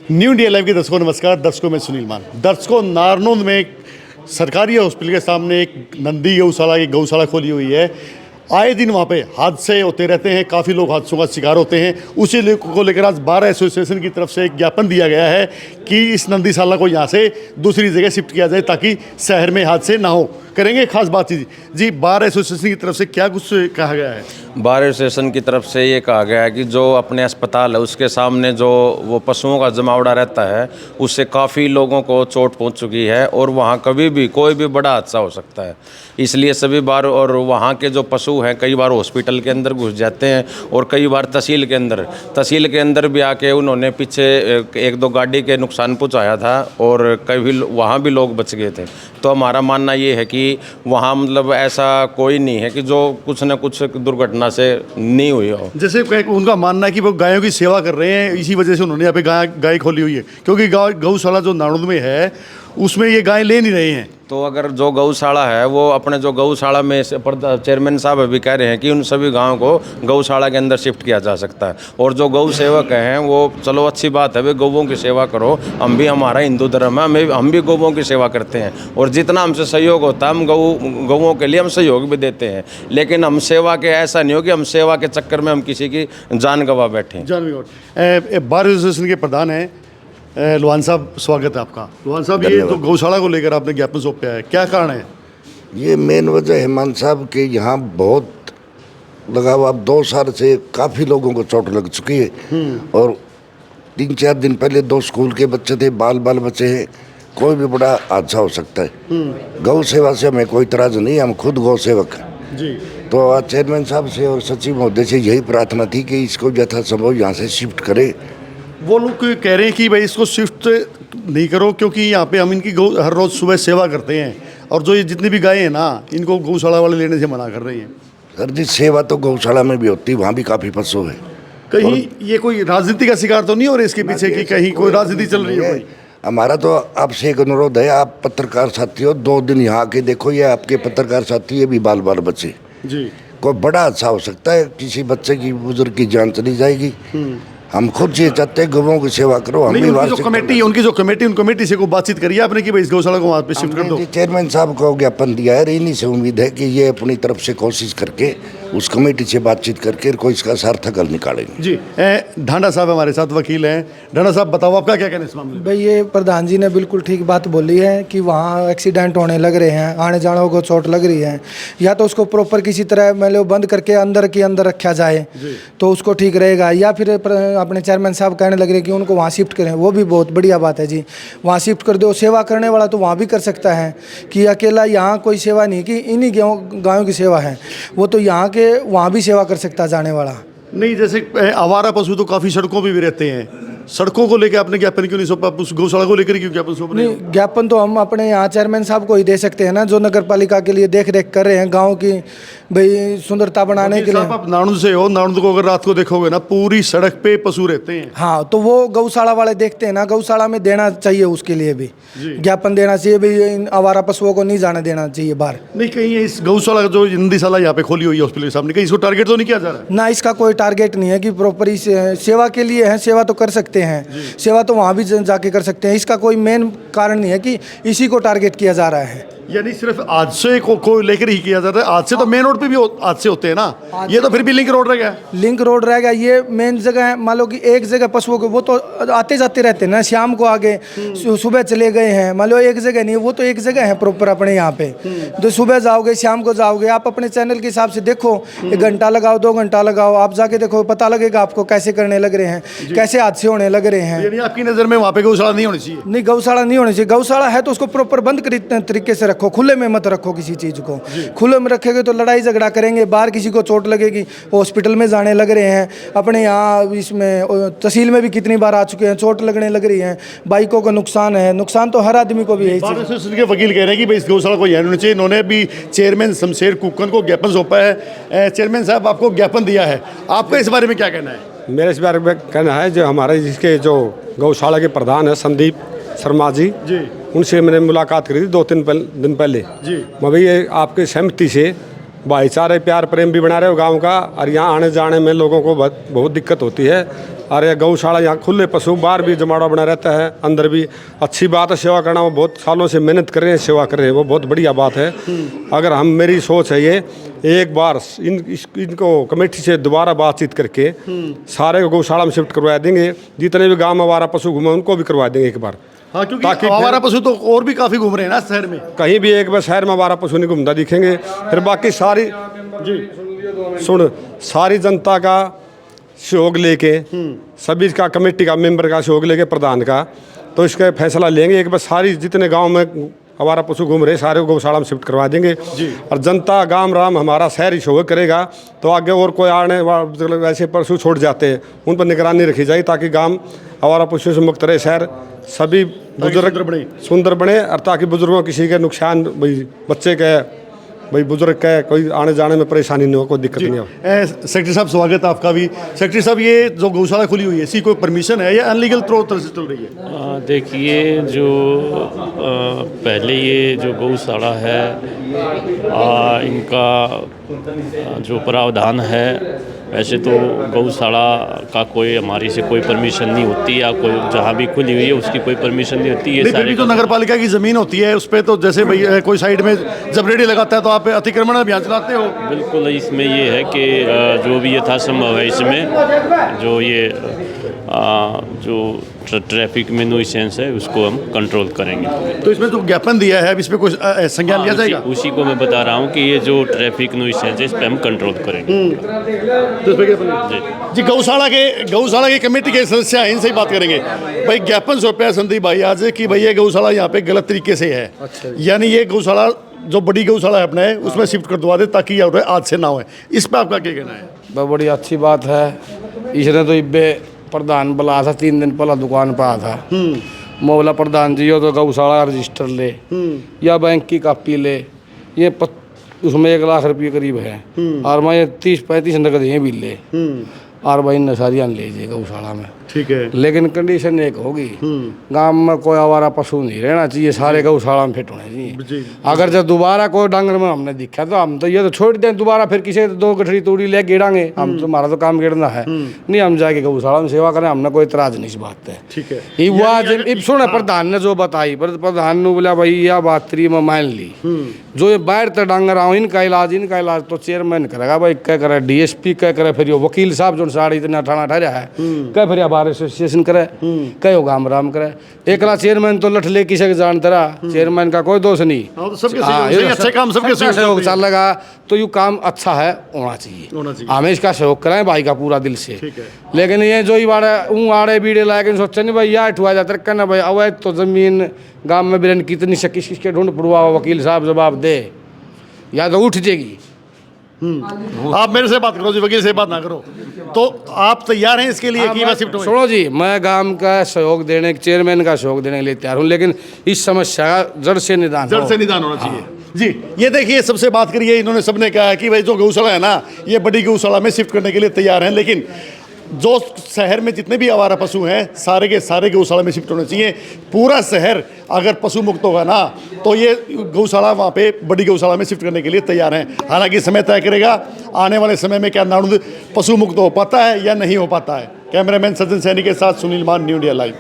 New India live के दर्शकों नमस्कार। दर्शकों में सुनील मान। दर्शकों, नारनौंद में एक सरकारी हॉस्पिटल के सामने एक नंदी गौशाला की गौशाला खोली हुई है। आए दिन वहाँ पे हादसे होते रहते हैं, काफ़ी लोग हादसों का शिकार होते हैं। उसी को लेकर आज बार एसोसिएशन की तरफ से एक ज्ञापन दिया गया है कि इस नंदीशाला को यहाँ से दूसरी जगह शिफ्ट किया जाए ताकि शहर में हादसे ना हो। करेंगे खास बातचीत जी। बार एसोसिएशन की तरफ से क्या कुछ कहा गया है? बार एसोसिएशन की तरफ से ये कहा गया है कि जो अपने अस्पताल है उसके सामने जो वो पशुओं का जमावड़ा रहता है उससे काफ़ी लोगों को चोट पहुंच चुकी है और वहाँ कभी भी कोई भी बड़ा हादसा हो सकता है। इसलिए सभी बार और वहाँ के जो पशु हैं कई बार हॉस्पिटल के अंदर घुस जाते हैं और कई बार तहसील के अंदर भी आके उन्होंने पीछे एक दो गाड़ी के नुकसान पहुँचाया था और कभी वहाँ भी लोग बच गए थे। तो हमारा मानना ये है कि वहाँ मतलब ऐसा कोई नहीं है कि जो कुछ न कुछ दुर्घटना से नहीं हुई हो। जैसे उनका मानना है कि वो गायों की सेवा कर रहे हैं, इसी वजह से उन्होंने यहाँ पे गाय खोली हुई है, क्योंकि गौशाला जो नारनौंद में है उसमें ये गाय ले नहीं रहे हैं। तो अगर जो गौशाला है वो अपने जो गौशाला में चेयरमैन साहब अभी कह रहे हैं कि उन सभी गांवों को गौशाला के अंदर शिफ्ट किया जा सकता है। और जो गौ सेवक हैं वो चलो अच्छी बात है, वे गौओं की सेवा करो। हम भी, हमारा हिंदू धर्म है, हम भी गौओं की सेवा करते हैं और जितना हमसे सहयोग होता है हम गौओं के लिए हम सहयोग भी देते हैं। लेकिन हम सेवा के ऐसा नहीं हो कि हम सेवा के चक्कर में हम किसी की जान गंवा बैठें। बार एसोसिएशन के प्रधान हैं लोहान साहब, स्वागत है आपका। लोहान साहब, ये तो गौशाला को लेकर आपने ज्ञापन सौंपा है, क्या कारण है? ये मेन वजह हेमंत साहब के यहाँ बहुत लगाव। अब 2 साल से काफ़ी लोगों को चोट लग चुकी है और 3-4 दिन पहले 2 स्कूल के बच्चे थे, बाल बच्चे हैं। कोई भी बड़ा हादसा हो सकता है। गौ सेवा से हमें कोई इतराज़ नहीं, हम खुद गौ सेवक हैं जी। तो आज चेयरमैन साहब से और सचिव महोदय से यही प्रार्थना थी कि इसको यथासंभव यहाँ से शिफ्ट करें। वो लोग कह रहे हैं कि भाई इसको शिफ्ट नहीं करो, क्योंकि यहाँ पे हम इनकी हर रोज़ सुबह सेवा करते हैं और जो ये जितनी भी गायें हैं ना, इनको गौशाला वाले लेने से मना कर रही हैं। सर जी, सेवा तो गौशाला में भी होती है, वहाँ भी काफ़ी पशु है। कहीं ये कोई राजनीति का शिकार तो नहीं हो रहा इसके पीछे कि कहीं कोई राजनीति चल रही है? कोई हमारा तो आपसे एक अनुरोध है, आप पत्रकार साथी हो, 2 दिन यहाँ आके देखो। ये आपके पत्रकार साथी, ये भी बाल बच्चे जी। कोई बड़ा हादसा हो सकता है, किसी बच्चे की, बुजुर्ग की जान चली जाएगी। हम खुद ये चाहते हैं गौओं की सेवा करो। हम भी उनकी जो कमेटी उन कमेटी से को बातचीत करिए आपने कि भाई इस गौशाला को वहाँ पे शिफ्ट कर दो। चेयरमैन साहब को ज्ञापन दिया है, इन्हीं से उम्मीद है कि ये अपनी तरफ से कोशिश करके उस कमेटी से बातचीत करके कोई इसका सार्थक हल निकालेंगे जी। ढांडा साहब हमारे साथ वकील हैं। ढांडा साहब, बताओ आपका क्या कहना है इस मामले में? भाई, ये प्रधान जी ने बिल्कुल ठीक बात बोली है कि वहाँ एक्सीडेंट होने लग रहे हैं, आने जाने को चोट लग रही है। या तो उसको प्रॉपर किसी तरह मतलब बंद करके अंदर रखा जाए तो उसको ठीक रहेगा, या फिर अपने चेयरमैन साहब कहने लग रहे कि उनको वहाँ शिफ्ट करें, वो भी बहुत बढ़िया बात है जी। वहाँ शिफ्ट कर दो। सेवा करने वाला तो वहाँ भी कर सकता है कि अकेला यहाँ कोई सेवा नहीं कि इन्हीं गायों की सेवा है, वो तो यहाँ के वहाँ भी सेवा कर सकता है जाने वाला। नहीं, जैसे आवारा पशु तो काफ़ी सड़कों पे भी रहते हैं, सड़कों को लेकर आपने ज्ञापन क्यों नहीं सौंपा? उस गौशाला को लेकर क्यों ज्ञापन सौंप रहे? नहीं, ज्ञापन तो हम अपने यहाँ चेयरमैन साहब को ही दे सकते हैं ना, जो नगर पालिका के लिए देख रेख कर रहे हैं गाँव की भाई सुंदरता बनाने के लिए। आप नारनौंद से हो, नारनौंद को अगर रात को देखोगे ना, पूरी सड़क पे पशु रहते हैं। हाँ, तो वो गौशाला वाले देखते हैं ना, गौशाला में देना चाहिए, उसके लिए भी ज्ञापन देना चाहिए भाई, इन आवारा पशुओं को नहीं जाने देना चाहिए बाहर। नहीं, कहीं इस गौशाला जो नंदीशाला यहाँ पे खोली हुई है हॉस्पिटल के सामने, कहीं इसको टारगेट तो नहीं किया जा रहा? ना, इसका कोई टारगेट नहीं है कि प्रॉपर सेवा के लिए है, सेवा तो कर सकते हैं, सेवा तो वहाँ भी जाके कर सकते हैं। इसका कोई मेन कारण नहीं है कि इसी को टारगेट किया जा रहा है। यानी सिर्फ हादसे को लेकर ही किया जाता है? हादसे तो मेन रोड पे भी हादसे होते हैं ना, ये तो फिर भी लिंक रोड रह गया। लिंक रोड रह गया, ये मेन जगह है। मान लो कि एक जगह पशुओं को, वो तो आते जाते रहते हैं ना, शाम को आगे सुबह चले गए हैं, मान लो एक जगह नहीं, वो तो एक जगह है प्रॉपर अपने यहाँ पे। तो सुबह जाओगे, शाम को जाओगे, आप अपने चैनल के हिसाब से देखो, 1 घंटा लगाओ, 2 घंटा लगाओ, आप जाके देखो, पता लगेगा आपको कैसे करने लग रहे हैं, कैसे हादसे होने लग रहे हैं। यानी आपकी नज़र में वहाँ पे गौशाला नहीं होनी चाहिए? नहीं, गौशाला नहीं होनी चाहिए। गौशाला है तो उसको प्रॉपर बंद तरीके से रखो, खुले में मत रखो किसी चीज़ को। खुले में रखेंगे तो लड़ाई झगड़ा करेंगे, बाहर किसी को चोट लगेगी, हॉस्पिटल में जाने लग रहे हैं। अपने यहाँ इसमें तहसील में भी कितनी बार आ चुके हैं, चोट लगने लग रही है, बाइकों का नुकसान है, नुकसान तो हर आदमी को भी है। के वकील कह रहे हैं कि भाई इस गौशाला को यहाँ होना चाहिए। इन्होंने भी चेयरमैन शमशेर कुक्कन को ज्ञापन सौंपा है। चेयरमैन साहब, आपको ज्ञापन दिया है, आपका इस बारे में क्या कहना है? मेरे इस बारे में कहना है, जो हमारे जिसके जो गौशाला के प्रधान है संदीप शर्मा जी, उनसे मैंने मुलाकात करी थी 2-3 दिन पहले जी। भाई, ये आपके सहमति से भाईचारे प्यार प्रेम भी बना रहे हो गांव का, और यहाँ आने जाने में लोगों को बहुत दिक्कत होती है। और ये गौशाला यहाँ खुले पशु बाहर भी जमावड़ा बना रहता है, अंदर भी अच्छी बात है। सेवा करना, वो बहुत सालों से मेहनत कर रहे हैं, सेवा कर रहे हैं, वो बहुत बढ़िया बात है। अगर हम, मेरी सोच है ये, एक बार इनको कमेटी से दोबारा बातचीत करके सारे को गौशाला में शिफ्ट करवा देंगे। जितने भी गांव में आवारा पशु घूमे उनको भी करवा देंगे एक बार। हाँ, क्योंकि आवारा पशु तो और भी काफ़ी घूम रहे हैं ना शहर में। कहीं भी एक बार शहर में आवारा पशु नहीं घूमता दिखेंगे। फिर बाकी सारी सारी जनता का सहयोग लेके, सभी का कमेटी का मेंबर का सहयोग लेके, प्रधान का, तो इसका फैसला लेंगे। एक बार सारी जितने गांव में हमारा पशु घूम रहे सारे को गौशाला में शिफ्ट करवा देंगे। और जनता गांव राम हमारा शहर ही सहयोग करेगा, तो आगे और कोई आने ऐसे पशु छोड़ जाते हैं उन पर निगरानी रखी जाए, ताकि गांव हमारा पशु से मुक्त रहे, शहर सभी बुजुर्ग सुंदर बने, और ताकि बुजुर्गों किसी के नुकसान, भाई बच्चे के, भाई बुजुर्ग का कोई आने जाने में परेशानी नहीं हो, कोई दिक्कत नहीं हो। सेक्रेटरी साहब, स्वागत है आपका भी। सेक्रेटरी साहब, ये जो गौशाला खुली हुई है, इसकी कोई परमिशन है या अनलीगल तरह से चल रही है? देखिए, जो पहले ये जो गौशाला है, इनका जो प्रावधान है, वैसे तो गौशाला का कोई हमारी से कोई परमिशन नहीं होती, या कोई जहाँ भी खुली हुई है उसकी कोई परमिशन नहीं होती। ये सारे तो नगर पालिका की ज़मीन होती है, उस पर तो जैसे भाई कोई साइड में जब रेडी लगाता है तो आप अतिक्रमण अभियान चलाते हो? बिल्कुल, इसमें ये है कि जो भी यथासंभव है इसमें जो ये जो ट्रैफिक में नुइसेंस है उसको हम कंट्रोल करेंगे। तो इसमें जो ज्ञापन दिया है, अब इस पर कुछ संज्ञान लिया जाएगा? उसी को मैं बता रहा हूँ कि ये जो ट्रैफिक नुइसेंस है इस पर हम कंट्रोल करेंगे। जी, गौशाला के कमेटी के सदस्य हैं, इनसे ही बात करेंगे। भाई, ज्ञापन सौंपा है संदीप भाई आज कि भाई ये गौशाला यहाँ पे गलत तरीके से है, यानी ये गौशाला जो बड़ी गौशाला है अपने, उसमें शिफ्ट कर दवा दे ताकि यह आज से ना हो। इस पर आपका क्या कहना है? बहुत बड़ी अच्छी बात है। इसने तो इब्बे प्रधान बुला था, 3 दिन पहला दुकान पर आया था, मोहल्ला प्रधान जी हो तो गौशाला का रजिस्टर ले या बैंक की कॉपी ले, ये उसमें 1 लाख रुपये करीब है, और मैं 30-35 नकद ये भी ले, और भाई नसारियाँ ले जाइए गौशाला में, ठीक है। लेकिन कंडीशन एक होगी, गांव में कोई आवारा पशु नहीं रहना चाहिए, सारे गौशाला में फिट होने चाहिए। अगर जब दोबारा कोई डांगर में हमने दिखा तो हम तो ये तो छोड़ दें, दोबारा फिर किसी 2 गठरी तूड़ी ले गेड़ांगे, हम तो हमारा तो काम गेड़ना है नहीं, हम जाके गौशाला में सेवा करें, हमने कोई इतराज नहीं इस बात है। ठीक है। ये सुने प्रधान ने जो बताई, प्रधान ने बोला भाई यह बात 3 में मान ली, जो ये बाहर तक डांगर आओ इनका इलाज तो चेयरमैन करेगा, भाई क्या करे, DSP क्या करे, फिर वकील साहब जो साढ़े इतना ठाना ठहरा है क्या, फिर बार एसोसिएशन करे, कहो गाम राम करे, एकला चेयरमैन तो लठ ले किसी के जानता रहा, चेयरमैन का कोई दोष नहीं, अच्छे काम सबके सहयोग चलेगा, तो यू काम अच्छा है होना चाहिए, हमें इसका सहयोग कराएं भाई का पूरा दिल से। लेकिन ये जो ही आड़े बीड़े लाए सोचे नहीं भाई यार ठुआ जाता रखा ना भाई, अवैध तो जमीन गांव में बिरन कितनी से किसके ढूंढ पड़वा, वकील साहब जवाब दे या तो उठ जाएगी। आप मेरे से बात करो जी, वकील से बात ना करो। तो आप तैयार हैं इसके लिए कि मैं शिफ्ट हूं? सुनो जी, मैं गांव का सहयोग देने, चेयरमैन का सहयोग देने के लिए तैयार हूं, लेकिन इस समस्या का जड़ से निदान होना चाहिए। जी, ये देखिए, सबसे बात करिए, इन्होंने सबने कहा है कि भाई जो गौशाला है ना, ये बड़ी गौशाला में शिफ्ट करने के लिए तैयार हैं, लेकिन जो शहर में जितने भी आवारा पशु हैं सारे के सारे गौशाला में शिफ्ट होने चाहिए। पूरा शहर अगर पशु मुक्त होगा ना, तो ये गौशाला वहाँ पे बड़ी गौशाला में शिफ्ट करने के लिए तैयार हैं। हालांकि समय तय करेगा आने वाले समय में क्या नारनौंद पशु मुक्त हो पाता है या नहीं हो पाता है। कैमरामैन सज्जन सैनी के साथ सुनील मान, न्यू इंडिया लाइव।